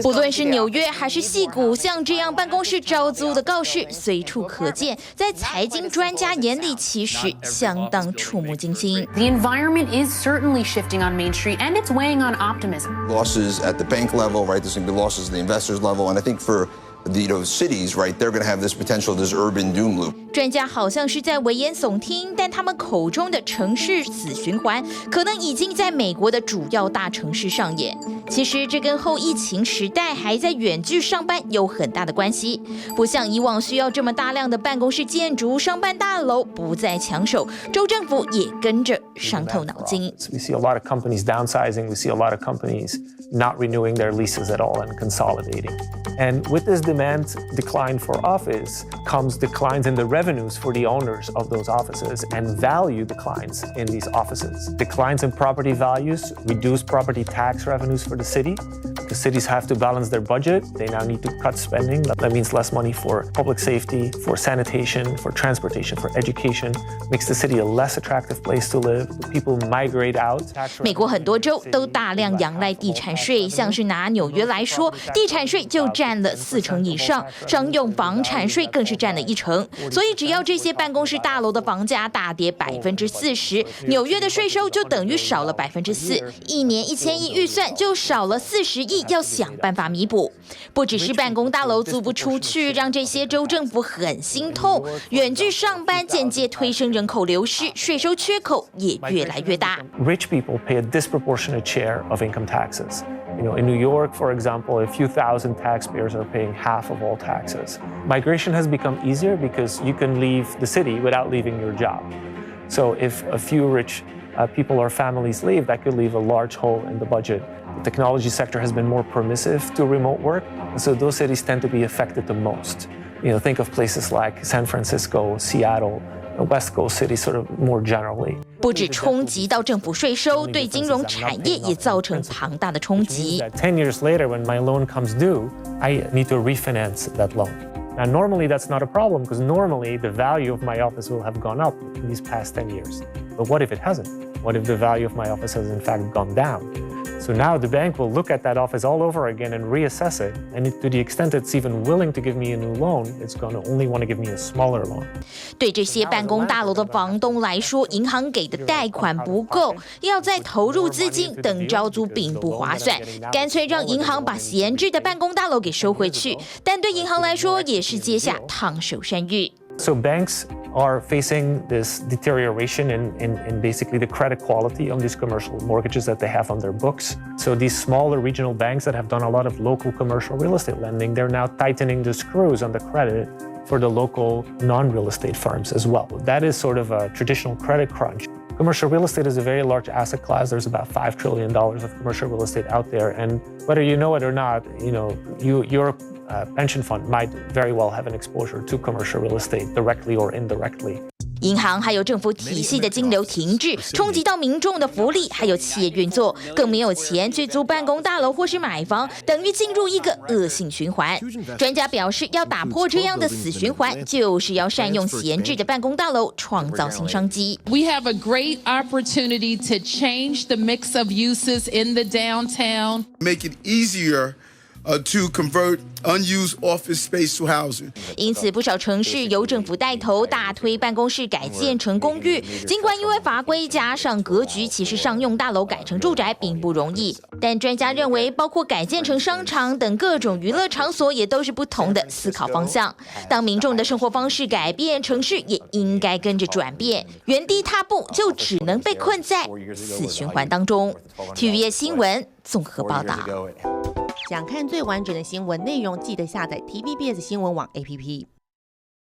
不论是纽约还是矽谷，像这样办公室招租的告示随处可见，在财经专家眼里，其实相当触目惊心。The environment is certainly shifting on Main Street, and it's weighing on optimism. Losses at the bank level, right? There's going to be losses at the investors level, and I think for cities, right, they're going to have this potential, this urban doom loop. 专家好像是在危言耸听，但他们口中的城市死循环，可能已经在美国的主要大城市上演。其实这跟后疫情时代还在远距上班有很大的关系。不像以往需要这么大量的办公室建筑、商办大楼不再抢手，州政府也跟着伤透脑筋。We see a lot of companies downsizing. We see a lot of companies not renewing their leases at all and consolidating. And with this demand decline for office comes declines in the revenues for the owners of those offices and value declines in these offices. Declines in property values reduce property tax revenues for the city. The cities have to balance their budget. They now need to cut spending. That means less money for public safety, for sanitation, for transportation, for education. Makes the city a less attractive place to live. People migrate out. 美国很多州都大量仰赖地产税，像是拿纽约来说，地产税就占了40%以上，商用房产税更是占了1%。所以只要这些办公室大楼的房价大跌40%，纽约的税收就等于少了4%，一年1000亿预算就少了40亿，要想办法弥补。不只是办公大楼租不出去，让这些州政府很心痛，远距上班间接推升人口流失，税收缺口也越来越大。Rich people pay a disproportionate share of income taxes. In New York, for example, a few thousand taxpayers are paying half of all taxes. Migration has become easier because you can leave the city without leaving your job. So if a few rich people or families leave, that could leave a large hole in the budget. The technology sector has been more permissive to remote work, and so those cities tend to be affected the most. Think of places like San Francisco, Seattle, West Coast cities sort of more generally. 不止冲击到政府税收，对金融产业也造成庞大的冲击。10 years later, when my loan comes due, I need to refinance that loan. Now, normally that's not a problem because normally the value of my office will have gone up in these past 10 years. But what if it hasn't? What if the value of my office has in fact gone down? So now the bank will look at that office all over again and reassess it. And to the extent it's even willing to give me a new loan, it's going to only want to give me a smaller loan. 对这些办公大楼的房东来说，银行给的贷款不够，要再投入资金等招租并不划算，干脆让银行把闲置的办公大楼给收回去。但对银行来说，也是阶下烫手山芋。So banks are facing this deterioration in basically the credit quality of these commercial mortgages that they have on their books. So these smaller regional banks that have done a lot of local commercial real estate lending, they're now tightening the screws on the credit for the local non-real estate firms as well. That is sort of a traditional credit crunch. Commercial real estate is a very large asset class. There's about $5 trillion of commercial real estate out there. And whether you know it or not, your pension fund might very well have an exposure to commercial real estate directly or indirectly. 银行还有政府体系的金流停滞，冲击到民众的福利，还有企业运作，更没有钱去租办公大楼或是买房，等于进入一个恶性循环。专家表示，要打破这样的死循环，就是要善用闲置的办公大楼，创造新商机。We have a great opportunity to change the mix of uses in the downtown. Make it easier to convert unused office space to housing. 因此，不少城市由政府带头大推办公室改建成公寓。尽管因为法规加上格局，其实商用大楼改成住宅并不容易。但专家认为，包括改建成商场等各种娱乐场所，也都是不同的思考方向。当民众的生活方式改变，城市也应该跟着转变。原地踏步，就只能被困在死循环当中。TVBS 新闻综合报道。想看最完整的新闻内容，记得下载TVBS 新闻网 APP。